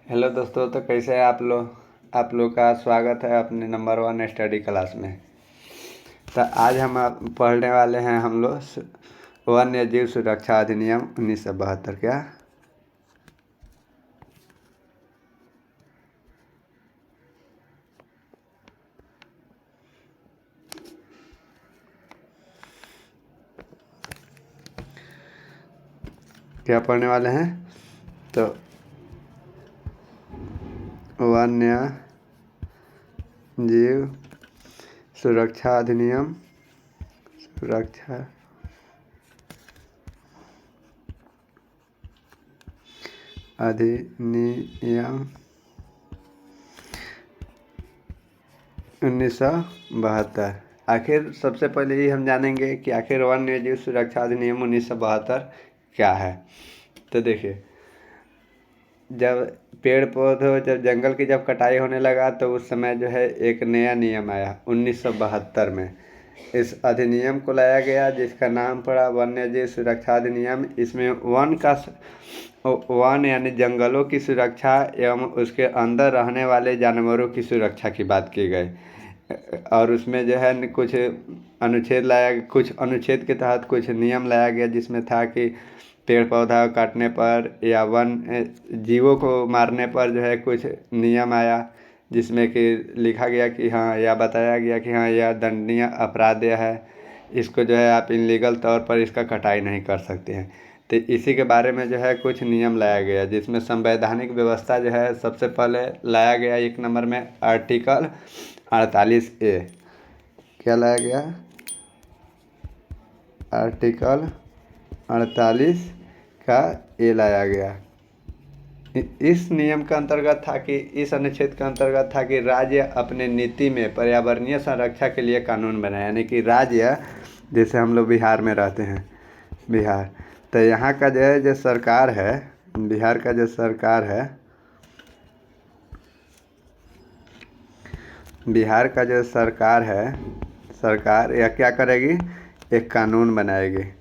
Hello दोस्तों, तो कैसे हैं आप लोग का स्वागत है अपने नंबर वन स्टडी क्लास में। तो आज हम पढ़ने वाले हैं हम लोग वन्य जीव सुरक्षा अधिनियम 1972। क्या पढ़ने वाले हैं? तो वन्य जीव सुरक्षा सुरक्षा अधिनियम 1972। आखिर सबसे पहले ही हम जानेंगे कि आखिर वन्य जीव सुरक्षा अधिनियम 1972 क्या है। तो देखिए, जब पेड़ पौधों जब जंगल की जब कटाई होने लगा तो उस समय जो है एक नया नियम आया 1972 में। इस अधिनियम को लाया गया जिसका नाम पड़ा वन्य जीव सुरक्षा अधिनियम। इसमें वन यानी जंगलों की सुरक्षा एवं उसके अंदर रहने वाले जानवरों की सुरक्षा की बात की गई। और उसमें जो है कुछ अनुच्छेद के तहत कुछ नियम लाया गया, जिसमें था कि पेड़ पौधा काटने पर या वन जीवों को मारने पर जो है कुछ नियम आया, जिसमें कि लिखा गया कि हाँ, या बताया गया कि हाँ, यह दंडनीय अपराध है। इसको जो है आप इनलीगल तौर पर इसका कटाई नहीं कर सकते हैं। तो इसी के बारे में जो है कुछ नियम लाया गया, जिसमें संवैधानिक व्यवस्था जो है सबसे पहले लाया गया 1 नंबर में आर्टिकल 48A। क्या लाया गया? आर्टिकल 48 का ए लाया गया। इस नियम के अंतर्गत था कि इस अनुच्छेद के अंतर्गत था कि राज्य अपने नीति में पर्यावरणीय संरक्षा के लिए कानून बनाए। यानी कि राज्य, जैसे हम लोग बिहार में रहते हैं, बिहार, तो यहाँ का जो सरकार है, बिहार का जो सरकार है, बिहार का जो सरकार है, सरकार यह क्या करेगी? एक कानून बनाएगी।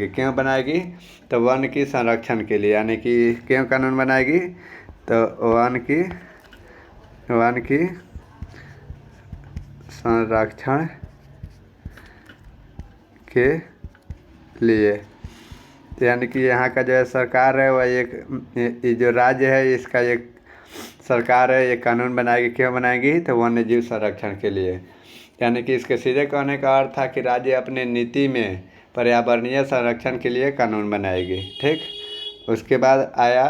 क्यों बनाएगी? तो वन की संरक्षण के लिए। यानी कि क्यों कानून बनाएगी? तो वन की संरक्षण के लिए। तो यानी कि यहाँ का जो सरकार है वह ये जो राज्य है इसका एक सरकार है, ये कानून बनाएगी। क्यों बनाएगी? तो वन्य जीव संरक्षण के लिए। यानी कि इसके सीधे कहने का अर्थ था कि राज्य अपने नीति में पर्यावरणीय संरक्षण के लिए कानून बनाएगी। ठीक। उसके बाद आया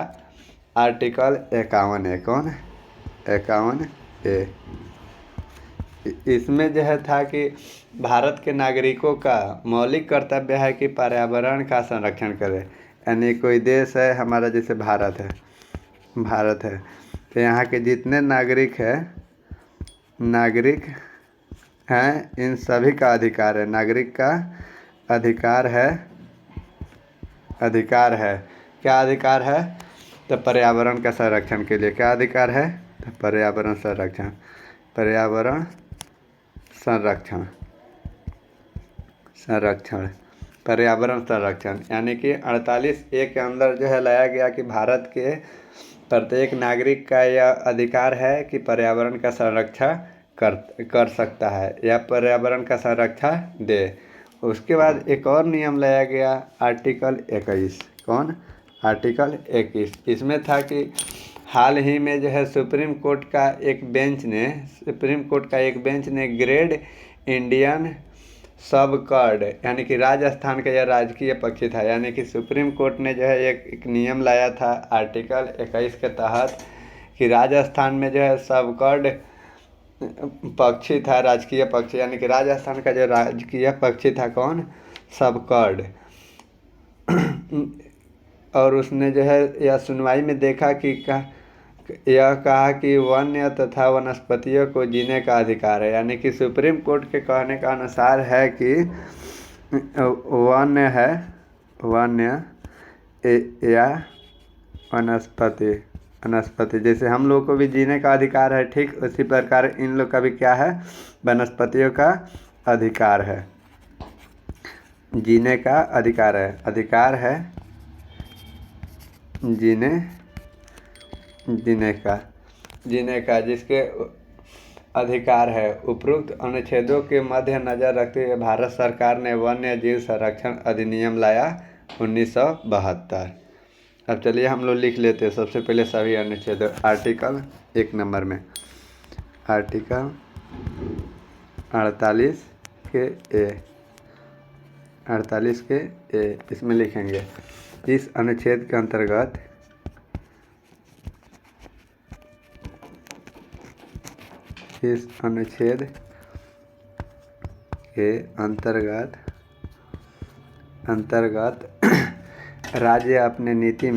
आर्टिकल 51A। कौन? 51A। इसमें जो है था कि भारत के नागरिकों का मौलिक कर्तव्य है कि पर्यावरण का संरक्षण करें। यानी कोई देश है हमारा, जैसे भारत है, तो यहाँ के जितने नागरिक हैं, इन सभी का अधिकार है। नागरिक का अधिकार है। क्या अधिकार है? तो पर्यावरण का संरक्षण के लिए। क्या अधिकार है? तो पर्यावरण संरक्षण। यानी कि 48A के अंदर जो है लाया गया कि भारत के प्रत्येक नागरिक का यह अधिकार है कि पर्यावरण का संरक्षण कर सकता है या पर्यावरण का संरक्षण दे। उसके बाद एक और नियम लाया गया, आर्टिकल 21। कौन? आर्टिकल 21। इसमें था कि हाल ही में जो है सुप्रीम कोर्ट का एक बेंच ने ग्रेट इंडियन सबकॉर्ड, यानी कि राजस्थान का यह राजकीय पक्षी था। यानी कि सुप्रीम कोर्ट ने जो है एक नियम लाया था आर्टिकल 21 के तहत कि राजस्थान में जो है सबकॉर्ड पक्षी था, राजकीय पक्षी। यानी कि राजस्थान का जो राजकीय पक्षी था, कौन? सबकॉर्ड। और उसने जो है यह सुनवाई में देखा कि यह कहा कि वन्य तथा वनस्पतियों को जीने का अधिकार है। यानी कि सुप्रीम कोर्ट के कहने का अनुसार है कि वन्य या वनस्पति जैसे हम लोग को भी जीने का अधिकार है, ठीक उसी प्रकार इन लोग का भी क्या है? वनस्पतियों का अधिकार है, जीने का अधिकार है। जीने जीने का जिसके अधिकार है। उपरोक्त अनुच्छेदों के मध्य नजर रखते हुए भारत सरकार ने वन्य जीव संरक्षण अधिनियम लाया 1972। अब चलिए हम लोग लिख लेते हैं सबसे पहले सभी अनुच्छेद। आर्टिकल 1 नंबर में आर्टिकल 48 के ए इसमें लिखेंगे इस अनुच्छेद के अंतर्गत इस अनुच्छेद के अंतर्गत राज्य अपने नीति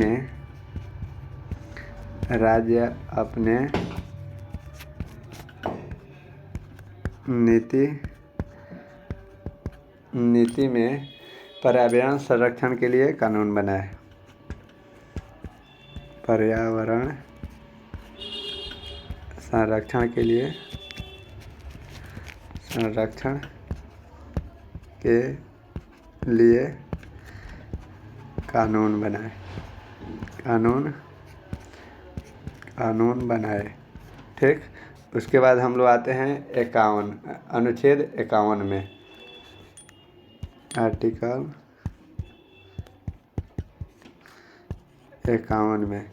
में पर्यावरण संरक्षण के लिए कानून बनाए। पर्यावरण संरक्षण के लिए कानून बनाए। ठीक, उसके बाद हम लोग आते हैं 51 अनुच्छेद 51 में। आर्टिकल 51 में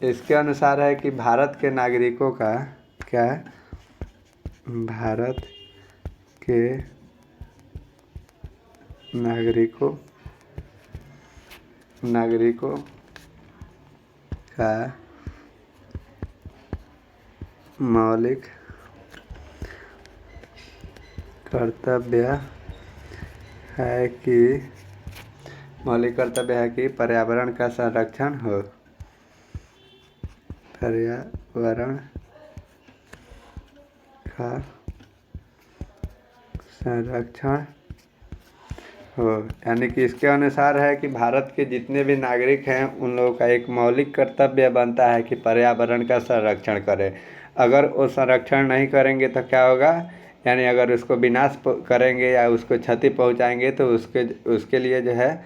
इसके अनुसार है कि भारत के नागरिकों का क्या है? भारत के नागरिकों का मौलिक कर्तव्य है कि पर्यावरण का संरक्षण हो। पर्यावरण का संरक्षण हो, यानी कि इसके अनुसार है कि भारत के जितने भी नागरिक हैं उन लोगों का एक मौलिक कर्तव्य बनता है कि पर्यावरण का संरक्षण करें। अगर वो संरक्षण नहीं करेंगे तो क्या होगा? यानी अगर उसको विनाश करेंगे या उसको क्षति पहुंचाएंगे तो उसके लिए जो है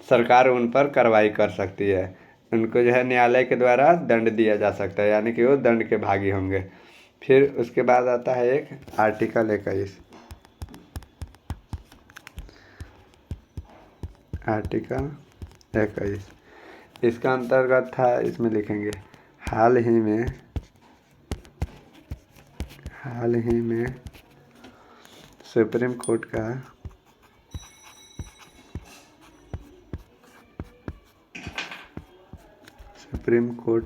सरकार उन पर कार्रवाई कर सकती है। उनको जो है न्यायालय के द्वारा दंड दिया जा सकता है, यानी कि वो दंड के भागी होंगे। फिर उसके बाद आता है एक आर्टिकल 21। आर्टिकल 21 इसका अंतर्गत था, इसमें लिखेंगे हाल ही में सुप्रीम कोर्ट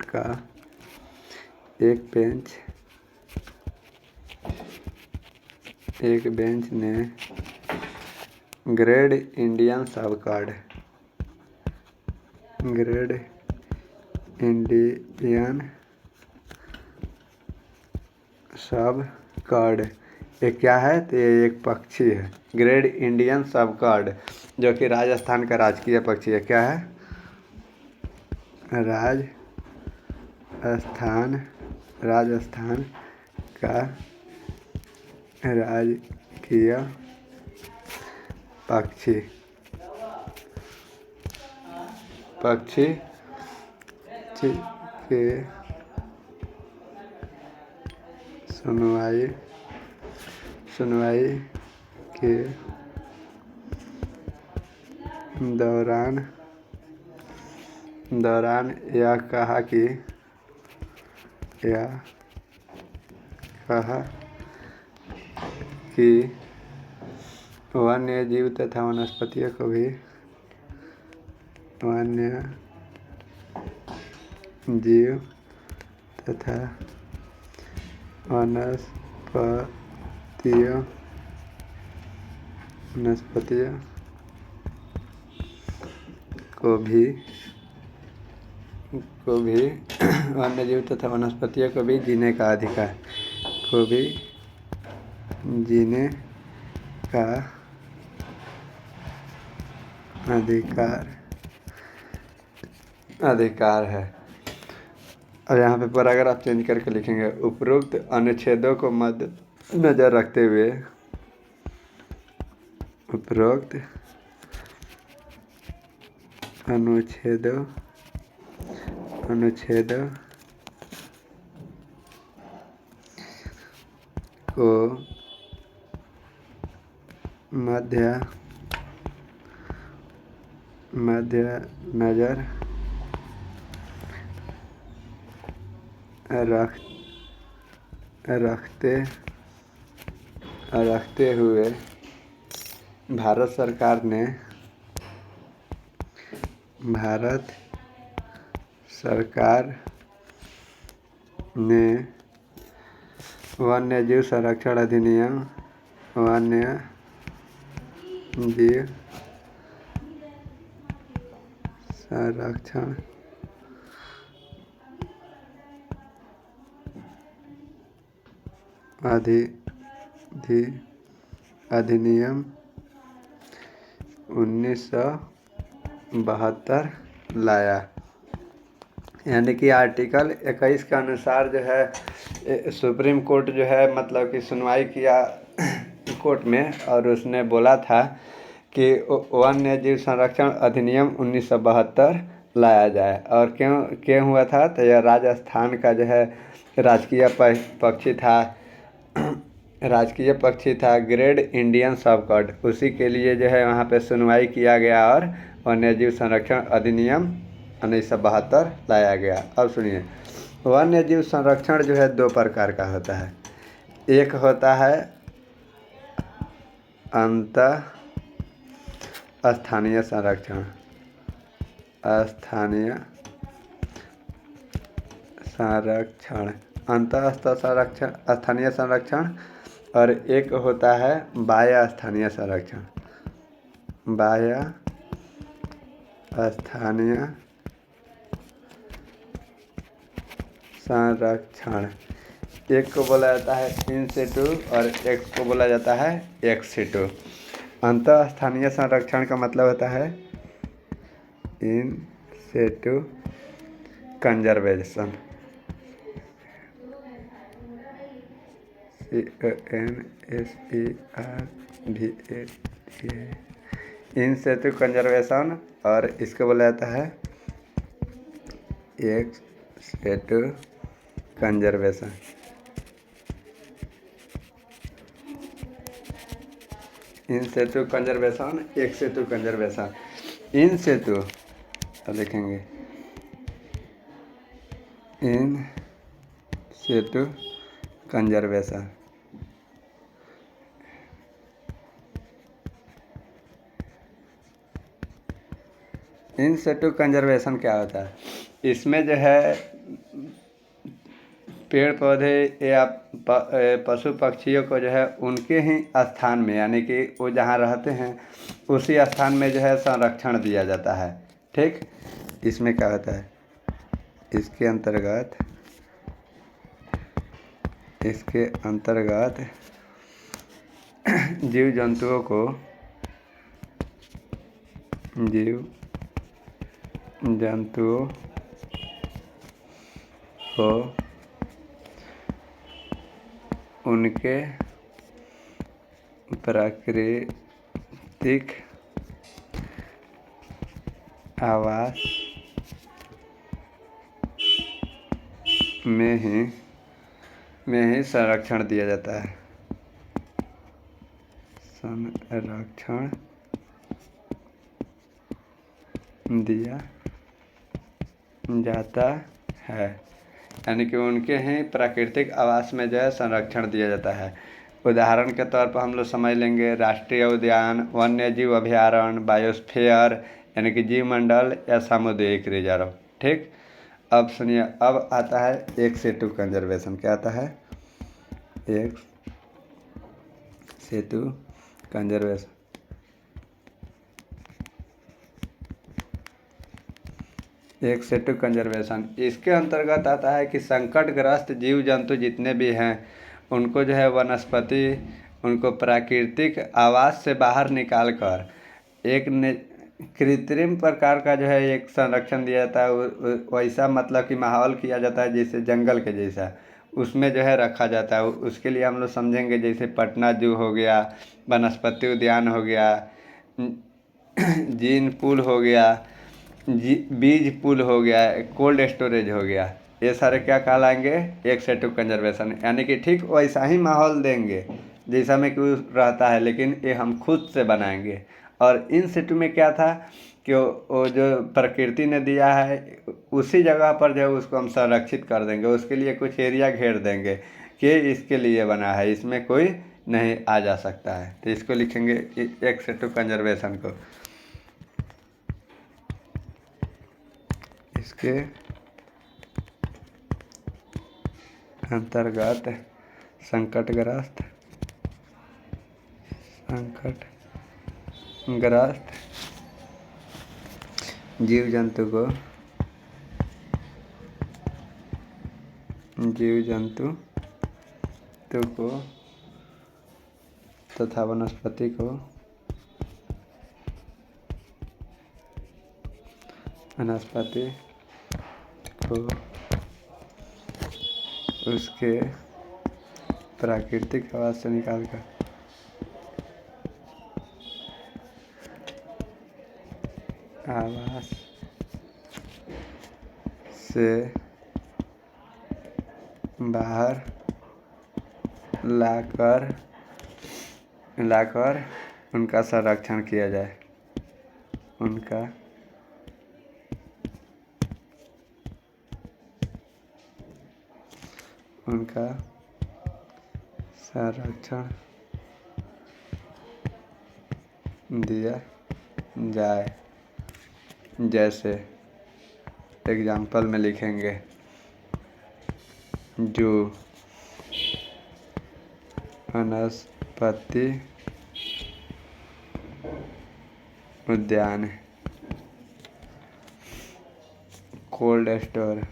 का एक बेंच ने ग्रेट इंडियन सबकॉर्ड ये क्या है? तो ये एक पक्षी है, ग्रेट इंडियन सबकॉर्ड, जो कि राजस्थान का राजकीय पक्षी है। क्या है? राजस्थान का राजकीय पक्षी के सुनवाई के दौरान यह कहा कि वन्य जीव तथा वनस्पतियों वनस्पतियों को भी जीने का अधिकार है। और यहाँ पे पैराग्राफ चेंज करके लिखेंगे उपरोक्त अनुच्छेदों को मद्देनजर रखते हुए उपरोक्त अनुच्छेदों अनुच्छेद को मद्देनजर रखते हुए भारत सरकार ने वन्यजीव संरक्षण अधिनियम संरक्षण अधिनियम 1972 लाया। यानी कि आर्टिकल 21 के अनुसार जो है सुप्रीम कोर्ट जो है मतलब कि सुनवाई किया कोर्ट में, और उसने बोला था कि वन्य जीव संरक्षण अधिनियम 1972 लाया जाए। और क्यों हुआ था, तो यह राजस्थान का जो है राजकीय पक्षी था ग्रेट इंडियन सबकॉर्ड, उसी के लिए जो है वहाँ पे सुनवाई किया गया और वन्यजीव संरक्षण अधिनियम 1972 लाया गया। अब सुनिए, वन्यजीव संरक्षण जो है दो प्रकार का होता है। एक होता है अंतः स्थानीय संरक्षण, स्थानीय संरक्षण, और एक होता है बाह्य स्थानीय संरक्षण। एक को बोला जाता है इन सिटू और एक को बोला जाता है एक्स सिटू। अंतः स्थानीय संरक्षण का मतलब होता है इन situ conservation, in situ conservation, और इसको बोला जाता है ex situ conservation. In situ conservation, ex situ conservation. In situ लिखेंगे in situ conservation. In situ conservation क्या होता है, इसमें जो है पेड़ पौधे या पशु पक्षियों को जो है उनके ही स्थान में, यानी कि वो जहाँ रहते हैं उसी स्थान में जो है संरक्षण दिया जाता है। ठीक, इसमें क्या होता है, इसके अंतर्गत जीव जंतुओं को उनके प्राकृतिक आवास में ही संरक्षण दिया जाता है। संरक्षण दिया जाता है, यानी कि उनके ही प्राकृतिक आवास में जो है संरक्षण दिया जाता है। उदाहरण के तौर पर हम लोग समझ लेंगे राष्ट्रीय उद्यान, वन्य जीव अभयारण्य, बायोस्फीयर यानी कि जीव मंडल, या सामुदायिक रिजर्व। ठीक, अब सुनिए, अब आता है एक्स सिटू कंजर्वेशन। क्या आता है, ex situ conservation. Ex situ conservation इसके अंतर्गत आता है कि संकटग्रस्त जीव जंतु जितने भी हैं उनको जो है वनस्पति, उनको प्राकृतिक आवास से बाहर निकाल कर एक कृत्रिम प्रकार का जो है एक संरक्षण दिया जाता है। वैसा मतलब कि माहौल किया जाता है जैसे जंगल के जैसा, उसमें जो है रखा जाता है। उसके लिए हम लोग समझेंगे जैसे पटना जू हो गया, वनस्पति उद्यान हो गया, जीन पूल हो गया, बीज पुल हो गया, कोल्ड स्टोरेज हो गया, ये सारे क्या कहलाएंगे, एक्सेसिव कंजर्वेशन। यानी कि ठीक वैसा ही माहौल देंगे जैसा में कि रहता है, लेकिन ये हम खुद से बनाएंगे। और इन सिटू में क्या था कि वो जो प्रकृति ने दिया है उसी जगह पर जो है उसको हम संरक्षित कर देंगे, उसके लिए कुछ एरिया घेर देंगे कि इसके लिए बना है, इसमें कोई नहीं आ जा सकता है। तो इसको लिखेंगे एक्सेसिव कंजर्वेशन को। इसके अंतर्गत संकटग्रस्त जीव जंतु को तथा वनस्पति को उसके प्राकृतिक आवास से निकालकर बाहर लाकर उनका संरक्षण किया जाए, उनका संरक्षण दिया जाए। जैसे एग्जाम्पल में लिखेंगे जो वनस्पति उद्यान, कोल्ड स्टोर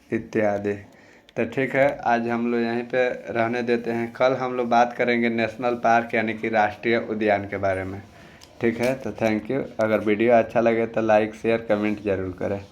इत्यादि। तो ठीक है, आज हम लोग यहीं पे रहने देते हैं। कल हम लोग बात करेंगे नेशनल पार्क यानी कि राष्ट्रीय उद्यान के बारे में। ठीक है, तो थैंक यू। अगर वीडियो अच्छा लगे तो लाइक शेयर कमेंट ज़रूर करें।